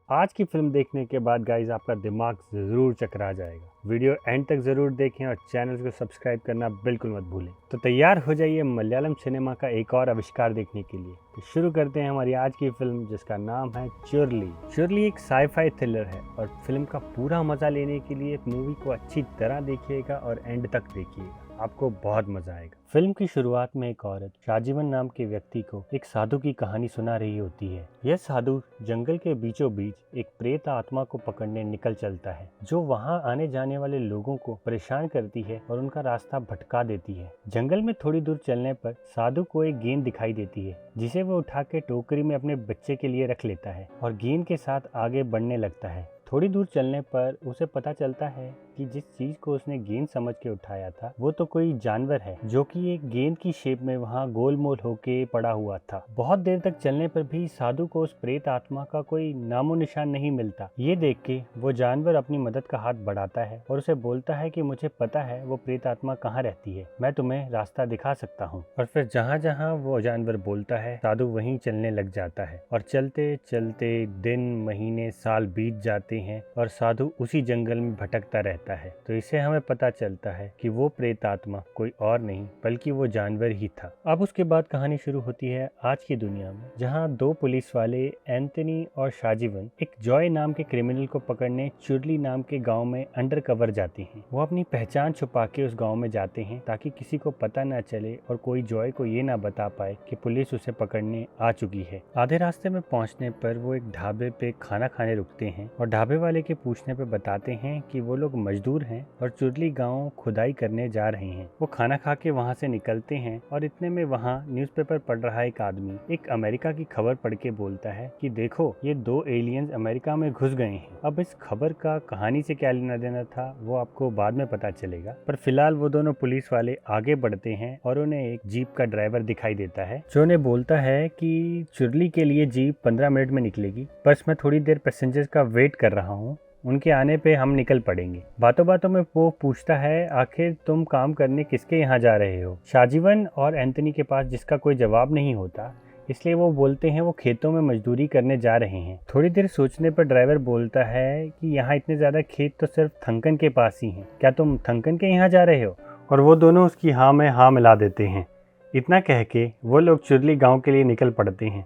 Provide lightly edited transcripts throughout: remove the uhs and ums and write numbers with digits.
आज की फिल्म देखने के बाद गाइज आपका दिमाग ज़रूर चकरा जाएगा। वीडियो एंड तक ज़रूर देखें और चैनल को सब्सक्राइब करना बिल्कुल मत भूलें। तो तैयार हो जाइए मलयालम सिनेमा का एक और आविष्कार देखने के लिए। तो शुरू करते हैं हमारी आज की फिल्म, जिसका नाम है चुरली। चुरली एक साई-फाई थ्रिलर है और फिल्म का पूरा मज़ा लेने के लिए मूवी को अच्छी तरह देखिएगा और एंड तक देखिएगा, आपको बहुत मजा आएगा। फिल्म की शुरुआत में एक औरत शाजीवन नाम के व्यक्ति को एक साधु की कहानी सुना रही होती है। यह साधु जंगल के बीचों बीच एक प्रेत आत्मा को पकड़ने निकल चलता है, जो वहां आने जाने वाले लोगों को परेशान करती है और उनका रास्ता भटका देती है। जंगल में थोड़ी दूर चलने पर साधु को एक गेंद दिखाई देती है, जिसे वो उठा के टोकरी में अपने बच्चे के लिए रख लेता है और गेंद के साथ आगे बढ़ने लगता है। थोड़ी दूर चलने पर उसे पता चलता है कि जिस चीज को उसने गेंद समझ के उठाया था वो तो कोई जानवर है, जो कि एक गेंद की शेप में वहां गोलमोल होके पड़ा हुआ था। बहुत देर तक चलने पर भी साधु को उस प्रेत आत्मा का कोई नामो निशान नहीं मिलता। ये देख के वो जानवर अपनी मदद का हाथ बढ़ाता है और उसे बोलता है कि मुझे पता है वो प्रेत आत्मा कहाँ रहती है, मैं तुम्हें रास्ता दिखा सकता हूँ। और फिर जहाँ जहाँ वो जानवर बोलता है साधु वहीं चलने लग जाता है और चलते चलते दिन महीने साल बीत जाते हैं और साधु उसी जंगल में भटकता रहता है। तो इससे हमें पता चलता है कि वो प्रेत आत्मा कोई और नहीं बल्कि वो जानवर ही था। अब उसके बाद कहानी शुरू होती है आज की दुनिया में, जहाँ दो पुलिस वाले एंथनी और शाजीवन एक जॉय नाम के क्रिमिनल को पकड़ने चुरली नाम के गांव में अंडर कवर जाते हैं। वो अपनी पहचान छुपा के उस गांव में जाते हैं ताकि किसी को पता न चले और कोई जॉय को ये ना बता पाए कि पुलिस उसे पकड़ने आ चुकी है। आधे रास्ते में पहुंचने पर वो एक ढाबे पे खाना खाने रुकते हैं और ढाबे वाले के पूछने पे बताते हैं कि वो लोग मजदूर हैं और चुरली गांव खुदाई करने जा रहे हैं। वो खाना खा के वहां से निकलते हैं और इतने में वहां न्यूज़पेपर पढ़ रहा एक आदमी एक अमेरिका की खबर पढ़ के बोलता है कि देखो, ये दो एलियंस अमेरिका में घुस गए हैं। अब इस खबर का कहानी से क्या लेना देना था वो आपको बाद में पता चलेगा, पर फिलहाल वो दोनों पुलिस वाले आगे बढ़ते हैं और उन्हें एक जीप का ड्राइवर दिखाई देता है, जो उन्हें बोलता है कि चुरली के लिए जीप 15 मिनट में निकलेगी, बस मैं थोड़ी देर पैसेंजर्स का वेट कर रहा हूँ, उनके आने पे हम निकल पड़ेंगे। बातों बातों में वो पूछता है आखिर तुम काम करने किसके यहाँ जा रहे हो। शाजीवन और एंथनी के पास जिसका कोई जवाब नहीं होता, इसलिए वो बोलते हैं वो खेतों में मजदूरी करने जा रहे हैं। थोड़ी देर सोचने पर ड्राइवर बोलता है कि यहाँ इतने ज़्यादा खेत तो सिर्फ थंकन के पास ही हैं, क्या तुम थंकन के यहाँ जा रहे हो? और वो दोनों उसकी हाँ में हाँ मिला देते हैं। इतना कह के वो लोग चुरली गाँव के लिए निकल पड़ते हैं।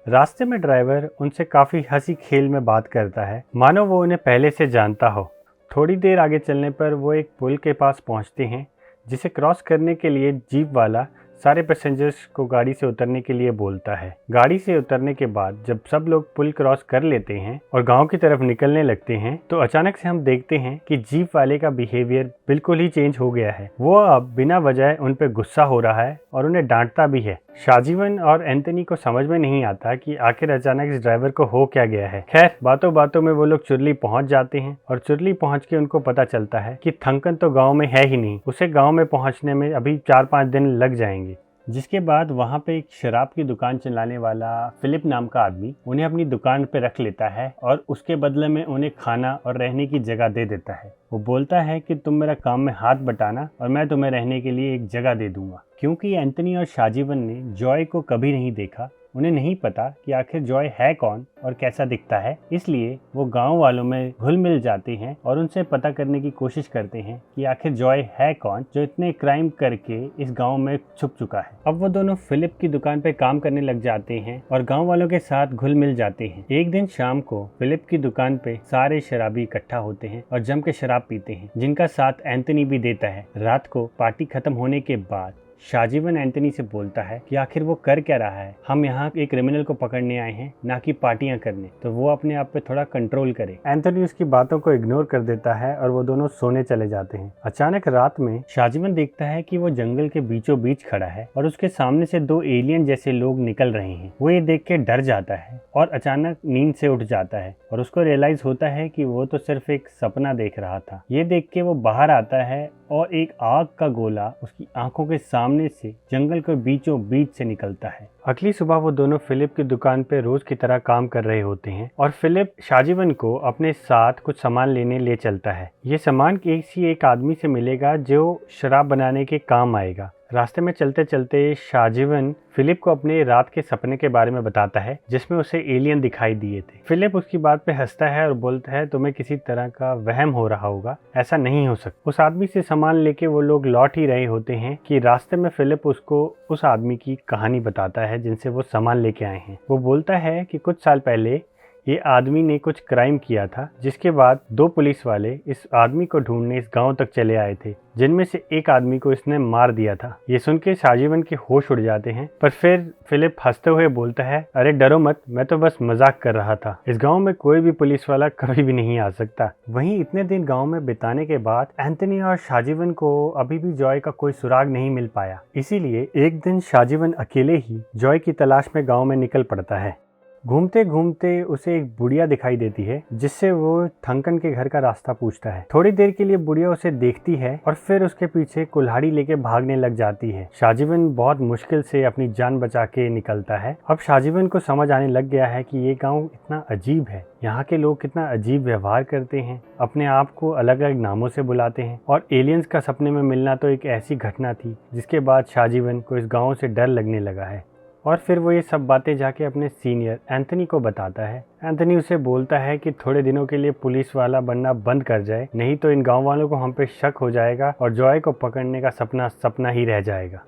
रास्ते में ड्राइवर उनसे काफ़ी हंसी खेल में बात करता है, मानो वो उन्हें पहले से जानता हो। थोड़ी देर आगे चलने पर वो एक पुल के पास पहुंचते हैं, जिसे क्रॉस करने के लिए जीप वाला सारे पैसेंजर्स को गाड़ी से उतरने के लिए बोलता है। गाड़ी से उतरने के बाद जब सब लोग पुल क्रॉस कर लेते हैं और गांव की तरफ निकलने लगते हैं, तो अचानक से हम देखते हैं कि जीप वाले का बिहेवियर बिल्कुल ही चेंज हो गया है। वो अब बिना वजह उन पर गुस्सा हो रहा है और उन्हें डांटता भी है। शाजीवन और एंथनी को समझ में नहीं आता कि आखिर अचानक इस ड्राइवर को हो क्या गया है। खैर, बातों बातों में वो लोग चुरली पहुंच जाते हैं और चुरली पहुंच के उनको पता चलता है कि थंकन तो गांव में है ही नहीं, उसे गांव में पहुंचने में अभी 4-5 दिन लग जाएंगे। जिसके बाद वहाँ पे एक शराब की दुकान चलाने वाला फिलिप नाम का आदमी उन्हें अपनी दुकान पे रख लेता है और उसके बदले में उन्हें खाना और रहने की जगह दे देता है। वो बोलता है कि तुम मेरा काम में हाथ बटाना और मैं तुम्हें रहने के लिए एक जगह दे दूंगा। क्योंकि एंथनी और शाजीवन ने जॉय को कभी नहीं देखा, उन्हें नहीं पता कि आखिर जॉय है कौन और कैसा दिखता है, इसलिए वो गांव वालों में घुल मिल जाते हैं और उनसे पता करने की कोशिश करते हैं कि आखिर जॉय है कौन जो इतने क्राइम करके इस गांव में छुप चुका है। अब वो दोनों फिलिप की दुकान पे काम करने लग जाते हैं और गांव वालों के साथ घुल मिल जाते हैं। एक दिन शाम को फिलिप की दुकान पे सारे शराबी इकट्ठा होते हैं और जम के शराब पीते हैं, जिनका साथ एंथनी भी देता है। रात को पार्टी खत्म होने के बाद शाजीवन एंथनी से बोलता है कि आखिर वो कर क्या रहा है, हम यहाँ एक क्रिमिनल को पकड़ने आए हैं, ना कि पार्टियां करने, तो वो अपने आप पे थोड़ा कंट्रोल करे। एंथनी उसकी बातों को इग्नोर कर देता है और वो दोनों सोने चले जाते हैं। अचानक रात में शाजीवन देखता है कि वो जंगल के बीचों बीच खड़ा है और उसके सामने से दो एलियन जैसे लोग निकल रहे हैं। वो ये देख के डर जाता है और अचानक नींद से उठ जाता है और उसको रियलाइज होता है कि वो तो सिर्फ एक सपना देख रहा था। ये देख के वो बाहर आता है और एक आग का गोला उसकी आंखों के सामने से जंगल के बीचों बीच से निकलता है। अगली सुबह वो दोनों फिलिप की दुकान पे रोज की तरह काम कर रहे होते हैं और फिलिप शाजीवन को अपने साथ कुछ सामान लेने ले चलता है। ये सामान किसी एक आदमी से मिलेगा जो शराब बनाने के काम आएगा। रास्ते में चलते चलते शाहजीवन फिलिप को अपने रात के सपने के बारे में बताता है जिसमें उसे एलियन दिखाई दिए थे। फिलिप उसकी बात पे हंसता है और बोलता है तुम्हें किसी तरह का वहम हो रहा होगा, ऐसा नहीं हो सकता। उस आदमी से सामान लेके वो लोग लौट ही रहे होते हैं कि रास्ते में फिलिप उसको उस आदमी की कहानी बताता है जिनसे वो सामान लेके आए हैं। वो बोलता है कि कुछ साल पहले ये आदमी ने कुछ क्राइम किया था, जिसके बाद 2 पुलिस वाले इस आदमी को ढूंढने इस गांव तक चले आए थे, जिनमें से एक आदमी को इसने मार दिया था। ये सुन के शाहजीवन के होश उड़ जाते हैं, पर फिर फिलिप हंसते हुए बोलता है अरे डरो मत, मैं तो बस मजाक कर रहा था। इस गांव में कोई भी पुलिस वाला कभी भी नहीं आ सकता। वहीं इतने दिन गांव में बिताने के बाद एंथनी और शाहजीवन को अभी भी जॉय का कोई सुराग नहीं मिल पाया। इसीलिए एक दिन शाहजीवन अकेले ही जॉय की तलाश में गाँव में निकल पड़ता है। घूमते घूमते उसे एक बुढ़िया दिखाई देती है, जिससे वो थंकन के घर का रास्ता पूछता है। थोड़ी देर के लिए बुढ़िया उसे देखती है और फिर उसके पीछे कुल्हाड़ी लेके भागने लग जाती है। शाहजीवन बहुत मुश्किल से अपनी जान बचा के निकलता है। अब शाहजीवन को समझ आने लग गया है कि ये गांव इतना अजीब है, यहाँ के लोग कितना अजीब व्यवहार करते हैं, अपने आप को अलग अलग नामों से बुलाते हैं, और एलियंस का सपने में मिलना तो एक ऐसी घटना थी जिसके बाद शाहजीवन को इस गाँव से डर लगने लगा है। और फिर वो ये सब बातें जाके अपने सीनियर एंथनी को बताता है। एंथनी उसे बोलता है कि थोड़े दिनों के लिए पुलिस वाला बनना बंद कर जाए, नहीं तो इन गांव वालों को हम पे शक हो जाएगा और जॉय को पकड़ने का सपना ही रह जाएगा।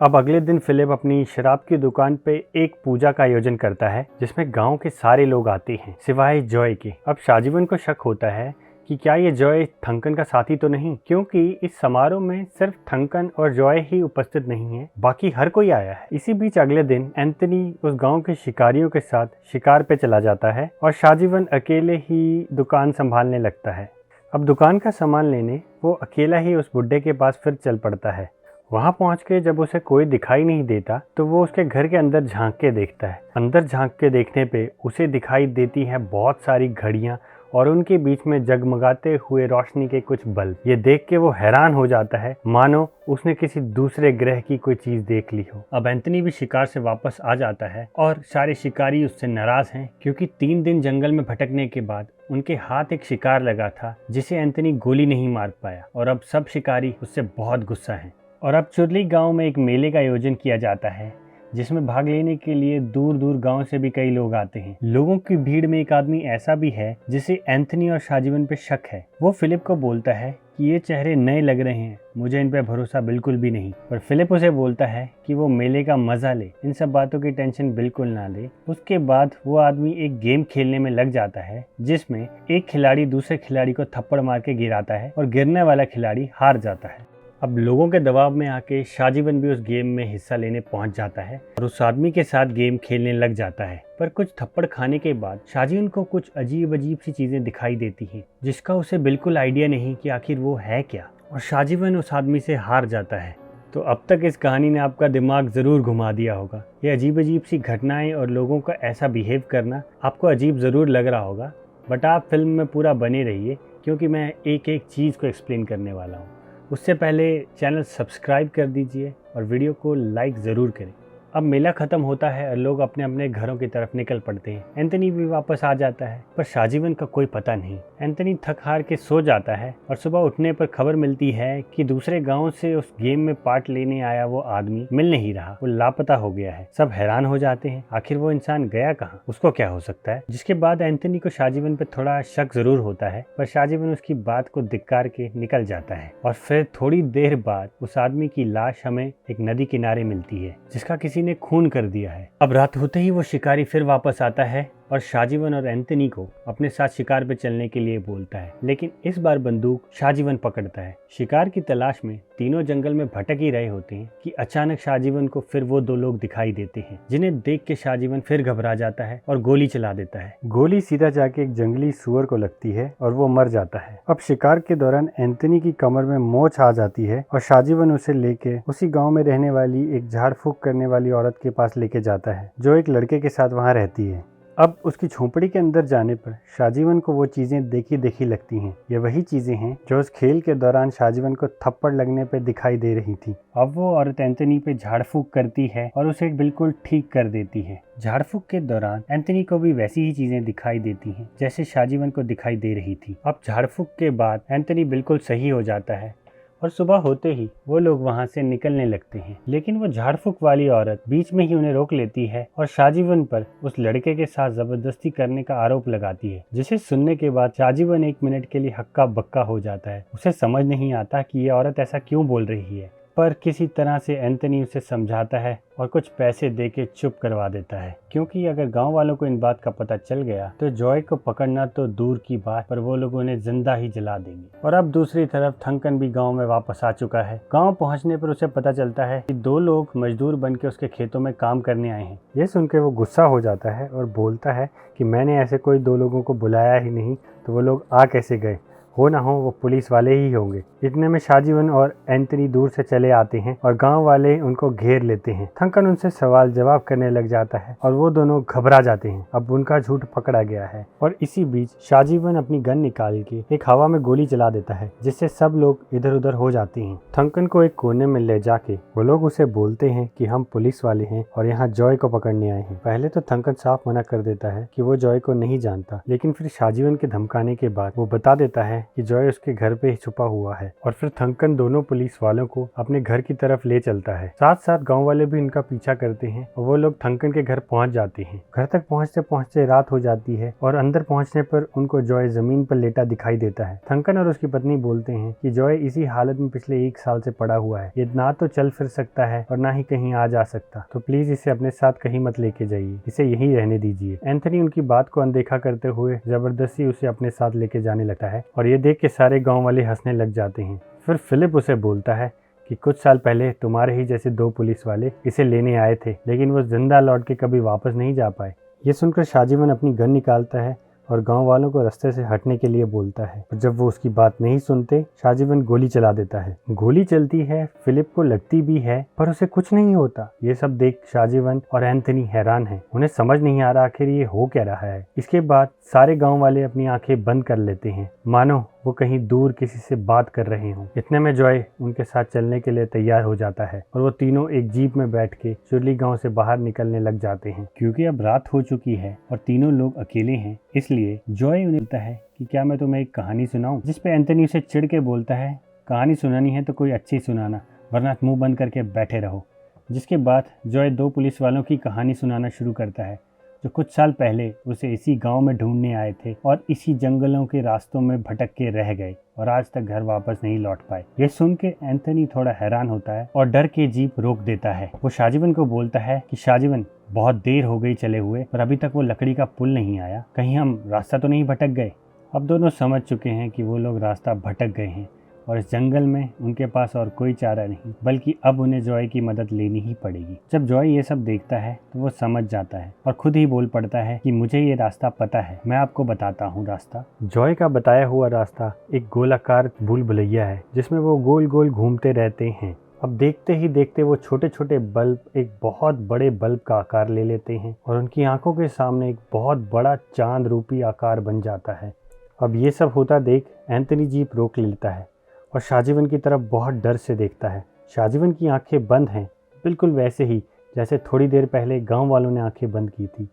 अब अगले दिन फिलिप अपनी शराब की दुकान पे एक पूजा का आयोजन करता है, जिसमें गाँव के सारे लोग आते हैं सिवाय जॉय के। अब शाहजीवन को शक होता है कि क्या ये जॉय थंकन का साथी तो नहीं, क्योंकि इस समारोह में सिर्फ थंकन और जॉय ही उपस्थित नहीं है, बाकी हर कोई आया है। इसी बीच अगले दिन एंथनी उस गांव के शिकारियों के साथ शिकार पे चला जाता है और शाहजीवन अकेले ही दुकान संभालने लगता है। अब दुकान का सामान लेने वो अकेला ही उस बुड्ढे के पास फिर चल पड़ता है। वहां पहुंच के जब उसे कोई दिखाई नहीं देता तो वो उसके घर के अंदर झांक के देखता है। अंदर झांक के देखने पे उसे दिखाई देती है बहुत सारी घड़ियां और उनके बीच में जगमगाते हुए रोशनी के कुछ बल्ब। ये देख के वो हैरान हो जाता है, मानो उसने किसी दूसरे ग्रह की कोई चीज देख ली हो। अब एंथनी भी शिकार से वापस आ जाता है और सारे शिकारी उससे नाराज हैं, क्योंकि 3 दिन जंगल में भटकने के बाद उनके हाथ एक शिकार लगा था जिसे एंथनी गोली नहीं मार पाया, और अब सब शिकारी उससे बहुत गुस्सा हैं। और अब चुरली गांव में एक मेले का आयोजन किया जाता है, जिसमें भाग लेने के लिए दूर दूर गांव से भी कई लोग आते हैं। लोगों की भीड़ में एक आदमी ऐसा भी है जिसे एंथनी और शाहजीवन पे शक है। वो फिलिप को बोलता है कि ये चेहरे नए लग रहे हैं, मुझे इन पे भरोसा बिल्कुल भी नहीं। पर फिलिप उसे बोलता है कि वो मेले का मजा ले, इन सब बातों की टेंशन बिल्कुल ना ले। उसके बाद वो आदमी एक गेम खेलने में लग जाता है, जिसमें एक खिलाड़ी दूसरे खिलाड़ी को थप्पड़ मार के गिराता है और गिरने वाला खिलाड़ी हार जाता है। अब लोगों के दबाव में आके शाहजीवन भी उस गेम में हिस्सा लेने पहुंच जाता है और उस आदमी के साथ गेम खेलने लग जाता है। पर कुछ थप्पड़ खाने के बाद शाहजीवन को कुछ अजीब अजीब सी चीजें दिखाई देती हैं, जिसका उसे बिल्कुल आइडिया नहीं कि आखिर वो है क्या, और शाहजीवन उस आदमी से हार जाता है। तो अब तक इस कहानी ने आपका दिमाग ज़रूर घुमा दिया होगा। ये अजीब अजीब सी घटनाएं और लोगों का ऐसा बिहेव करना आपको अजीब ज़रूर लग रहा होगा, बट आप फिल्म में पूरा बने रहिए, क्योंकि मैं एक एक चीज़ को एक्सप्लेन करने वाला हूँ। उससे पहले चैनल सब्सक्राइब कर दीजिए और वीडियो को लाइक ज़रूर करें। अब मेला ख़त्म होता है और लोग अपने अपने घरों की तरफ निकल पड़ते हैं। एंथनी भी वापस आ जाता है, पर शाहजीवन का कोई पता नहीं। एंथनी थक हार के सो जाता है और सुबह उठने पर खबर मिलती है कि दूसरे गांव से उस गेम में पार्ट लेने आया वो आदमी मिल नहीं रहा, वो लापता हो गया है। सब हैरान हो जाते हैं, आखिर वो इंसान गया कहाँ, उसको क्या हो सकता है। जिसके बाद एंथनी को शाहजीवन पर थोड़ा शक जरूर होता है, पर शाहजीवन उसकी बात को धिक्कार के निकल जाता है। और फिर थोड़ी देर बाद उस आदमी की लाश हमें एक नदी किनारे मिलती है, जिसका किसी ने खून कर दिया है। अब रात होते ही वो शिकारी फिर वापस आता है और शाहजीवन और एंथनी को अपने साथ शिकार पे चलने के लिए बोलता है, लेकिन इस बार बंदूक शाहजीवन पकड़ता है। शिकार की तलाश में तीनों जंगल में भटक ही रहे होते हैं कि अचानक शाहजीवन को फिर वो 2 लोग दिखाई देते हैं, जिन्हें देख के शाहजीवन फिर घबरा जाता है और गोली चला देता है। गोली सीधा जाके एक जंगली सूअर को लगती है और वो मर जाता है। अब शिकार के दौरान एंथनी की कमर में मोच आ जाती है और शाहजीवन उसे लेके उसी गाँव में रहने वाली एक झाड़ फूक करने वाली औरत के पास लेके जाता है, जो एक लड़के के साथ वहाँ रहती है। अब उसकी झोंपड़ी के अंदर जाने पर शाहजीवन को वो चीजें देखी देखी लगती हैं। ये वही चीजें हैं जो उस खेल के दौरान शाहजीवन को थप्पड़ लगने पे दिखाई दे रही थी। अब वो औरत एंथनी पे झाड़ फूक करती है और उसे बिल्कुल ठीक कर देती है। झाड़ फूक के दौरान एंथनी को भी वैसी ही चीजें दिखाई देती हैं जैसे शाहजीवन को दिखाई दे रही थी। अब झाड़ फूक के बाद एंथनी बिल्कुल सही हो जाता है और सुबह होते ही वो लोग वहाँ से निकलने लगते हैं। लेकिन वो झाड़ फूक वाली औरत बीच में ही उन्हें रोक लेती है और शाहजीवन पर उस लड़के के साथ जबरदस्ती करने का आरोप लगाती है, जिसे सुनने के बाद शाहजीवन 1 मिनट के लिए हक्का बक्का हो जाता है। उसे समझ नहीं आता कि ये औरत ऐसा क्यों बोल रही है, पर किसी तरह से एंथनी उसे समझाता है और कुछ पैसे देके चुप करवा देता है, क्योंकि अगर गांव वालों को इन बात का पता चल गया तो जॉय को पकड़ना तो दूर की बात, पर वो लोग उन्हें जिंदा ही जला देंगे। और अब दूसरी तरफ थंकन भी गांव में वापस आ चुका है। गांव पहुंचने पर उसे पता चलता है कि 2 लोग मजदूर बन के उसके खेतों में काम करने आए हैं। ये सुनकर वो गुस्सा हो जाता है और बोलता है कि मैंने ऐसे कोई 2 लोगों को बुलाया ही नहीं, तो वो लोग आ कैसे गए, हो ना हो वो पुलिस वाले ही होंगे। इतने में शाहजीवन और एंथनी दूर से चले आते हैं और गांव वाले उनको घेर लेते हैं। थंकन उनसे सवाल जवाब करने लग जाता है और वो दोनों घबरा जाते हैं। अब उनका झूठ पकड़ा गया है और इसी बीच शाहजीवन अपनी गन निकाल के एक हवा में गोली चला देता है, जिससे सब लोग इधर उधर हो जाते हैं। थंकन को एक कोने में ले जाके वो लोग उसे बोलते हैं कि हम पुलिस वाले हैं और यहाँ जॉय को पकड़ने आए हैं। पहले तो थंकन साफ मना कर देता है कि वो जॉय को नहीं जानता, लेकिन फिर शाहजीवन के धमकाने के बाद वो बता देता है कि जॉय उसके घर पे ही छुपा हुआ है। और फिर थंकन दोनों पुलिस वालों को अपने घर की तरफ ले चलता है। साथ साथ गांव वाले भी इनका पीछा करते हैं और वो लोग थंकन के घर पहुंच जाते हैं। घर तक पहुंचते पहुंचते रात हो जाती है और अंदर पहुंचने पर उनको जॉय जमीन पर लेटा दिखाई देता है। थंकन और उसकी पत्नी बोलते हैं कि जॉय इसी हालत में पिछले 1 साल से पड़ा हुआ है। ये ना तो चल फिर सकता है और ना ही कहीं आ जा सकता, तो प्लीज इसे अपने साथ कहीं मत लेके जाइए, इसे यहीं रहने दीजिए। एंथनी उनकी बात को अनदेखा करते हुए जबरदस्ती उसे अपने साथ लेके जाने लगता है और ये देख के सारे गांव वाले हंसने लग जाते हैं। फिर फिलिप उसे बोलता है कि कुछ साल पहले तुम्हारे ही जैसे 2 पुलिस वाले इसे लेने आए थे, लेकिन वो जिंदा लौट के कभी वापस नहीं जा पाए। ये सुनकर शाहजीवन अपनी गन निकालता है और गांव वालों को रास्ते से हटने के लिए बोलता है। जब वो उसकी बात नहीं सुनते, शाहजीवन गोली चला देता है। गोली चलती है, फिलिप को लगती भी है, पर उसे कुछ नहीं होता। ये सब देख शाहजीवन और एंथनी हैरान हैं। उन्हें समझ नहीं आ रहा आखिर ये हो क्या रहा है। इसके बाद सारे गांव वाले अपनी आंखें बंद कर लेते हैं, मानो वो कहीं दूर किसी से बात कर रहे हों। इतने में जॉय उनके साथ चलने के लिए तैयार हो जाता है और वो तीनों एक जीप में बैठ के चुरली गांव से बाहर निकलने लग जाते हैं। क्योंकि अब रात हो चुकी है और तीनों लोग अकेले हैं, इसलिए जॉय उन्हें कहता है कि क्या मैं तुम्हें एक कहानी सुनाऊं, जिस पे एंथनी उसे चिढ़ के बोलता है कहानी सुनानी है तो कोई अच्छी सुनाना, वरना मुंह बंद करके बैठे रहो। जिसके बाद जॉय 2 पुलिस वालों की कहानी सुनाना शुरू करता है, जो कुछ साल पहले उसे इसी गांव में ढूंढने आए थे और इसी जंगलों के रास्तों में भटक के रह गए और आज तक घर वापस नहीं लौट पाए। ये सुन के एंथनी थोड़ा हैरान होता है और डर के जीप रोक देता है। वो शाहजीवन को बोलता है कि शाहजीवन, बहुत देर हो गई चले हुए और अभी तक वो लकड़ी का पुल नहीं आया, कहीं हम रास्ता तो नहीं भटक गए। अब दोनों समझ चुके हैं कि वो लोग रास्ता भटक गए हैं और इस जंगल में उनके पास और कोई चारा नहीं, बल्कि अब उन्हें जॉय की मदद लेनी ही पड़ेगी। जब जॉय ये सब देखता है तो वो समझ जाता है और खुद ही बोल पड़ता है कि मुझे ये रास्ता पता है, मैं आपको बताता हूँ रास्ता। जॉय का बताया हुआ रास्ता एक गोलाकार भूल भुलैया है, जिसमें वो गोल गोल घूमते रहते हैं। अब देखते ही देखते वो छोटे छोटे बल्ब एक बहुत बड़े बल्ब का आकार ले लेते हैं और उनकी आंखों के सामने एक बहुत बड़ा चांद रूपी आकार बन जाता है। अब ये सब होता देख एंथनी जीप रोक लेता है और शाहजीवन की तरफ बहुत डर से देखता है। शाहजीवन की आंखें बंद हैं, बिल्कुल वैसे ही जैसे थोड़ी देर पहले गांव वालों ने आंखें बंद की थी।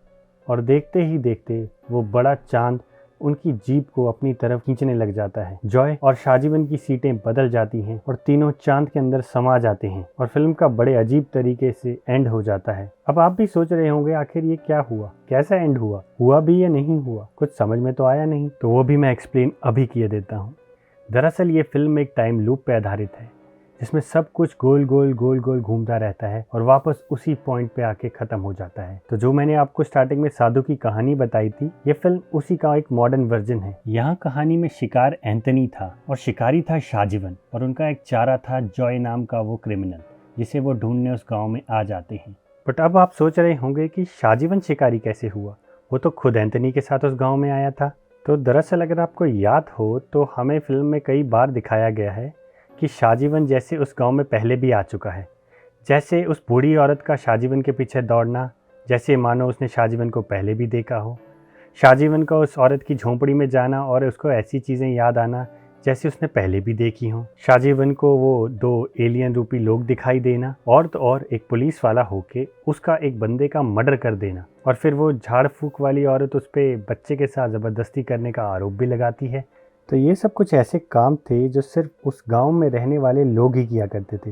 और देखते ही देखते वो बड़ा चांद उनकी जीप को अपनी तरफ खींचने लग जाता है। जॉय और शाहजीवन की सीटें बदल जाती हैं और तीनों चांद के अंदर समा जाते हैं और फिल्म का बड़े अजीब तरीके से एंड हो जाता है। अब आप भी सोच रहे होंगे आखिर ये क्या हुआ, कैसा एंड हुआ भी या नहीं हुआ, कुछ समझ में तो आया नहीं, तो वो भी मैं एक्सप्लेन अभी किए देता हूँ। दरअसल ये फिल्म एक टाइम लूप पे आधारित है, जिसमें सब कुछ गोल गोल घूमता रहता है और वापस उसी पॉइंट पे आके खत्म हो जाता है। तो जो मैंने आपको स्टार्टिंग में साधु की कहानी बताई थी, ये फिल्म उसी का एक मॉडर्न वर्जन है। यहाँ कहानी में शिकार एंथनी था और शिकारी था शाहजीवन और उनका एक चारा था जॉय नाम का वो क्रिमिनल, जिसे वो ढूंढने उस गाँव में आ जाते हैं। बट अब आप सोच रहे होंगे कि शाहजीवन शिकारी कैसे हुआ, वो तो खुद एंथनी के साथ उस गाँव में आया था। तो दरअसल अगर आपको याद हो तो हमें फिल्म में कई बार दिखाया गया है कि शाहजीवन जैसे उस गांव में पहले भी आ चुका है। जैसे उस बूढ़ी औरत का शाहजीवन के पीछे दौड़ना, जैसे मानो उसने शाहजीवन को पहले भी देखा हो। शाहजीवन का उस औरत की झोंपड़ी में जाना और उसको ऐसी चीज़ें याद आना जैसे उसने पहले भी देखी हों। शाहजीवन को वो 2 एलियन रूपी लोग दिखाई देना और तो और एक पुलिस वाला होके उसका एक बंदे का मर्डर कर देना। और फिर वो झाड़ फूक वाली औरत उस पर बच्चे के साथ ज़बरदस्ती करने का आरोप भी लगाती है, तो ये सब कुछ ऐसे काम थे जो सिर्फ उस गांव में रहने वाले लोग ही किया करते थे,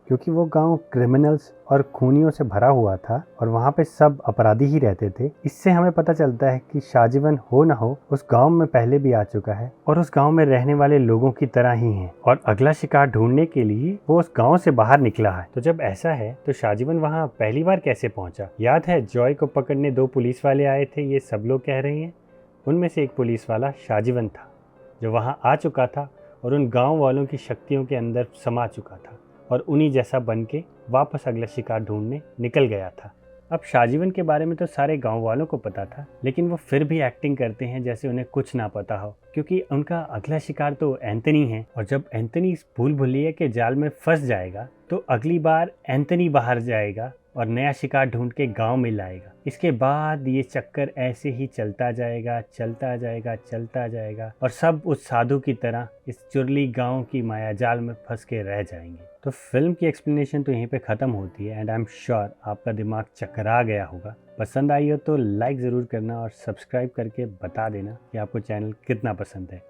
क्योंकि वो गांव क्रिमिनल्स और खूनियों से भरा हुआ था और वहाँ पे सब अपराधी ही रहते थे। इससे हमें पता चलता है कि शाहजीवन हो ना हो उस गांव में पहले भी आ चुका है और उस गांव में रहने वाले लोगों की तरह ही है और अगला शिकार ढूंढने के लिए वो उस गांव से बाहर निकला है। तो जब ऐसा है तो शाहजीवन वहाँ पहली बार कैसे पहुंचा? याद है जॉय को पकड़ने 2 पुलिस वाले आए थे, ये सब लोग कह रहे हैं। उनमें से एक पुलिस वाला शाहजीवन था जो वहाँ आ चुका था और उन गाँव वालों की शक्तियों के अंदर समा चुका था और उन्हीं जैसा बन के वापस अगला शिकार ढूंढने निकल गया था। अब शाहजीवन के बारे में तो सारे गांव वालों को पता था, लेकिन वो फिर भी एक्टिंग करते हैं जैसे उन्हें कुछ ना पता हो, क्योंकि उनका अगला शिकार तो एंथनी है और जब एंथनी इस भूल भुलैया के जाल में फंस जाएगा तो अगली बार एंथनी बाहर जाएगा और नया शिकार ढूंढ के गांव में लाएगा। इसके बाद ये चक्कर ऐसे ही चलता जाएगा, चलता जाएगा, चलता जाएगा और सब उस साधु की तरह इस चुरली गांव की मायाजाल में फंस के रह जाएंगे। तो फिल्म की एक्सप्लेनेशन तो यहीं पे ख़त्म होती है एंड आई एम श्योर आपका दिमाग चकरा गया होगा। पसंद आई हो तो लाइक ज़रूर करना और सब्सक्राइब करके बता देना कि आपको चैनल कितना पसंद है।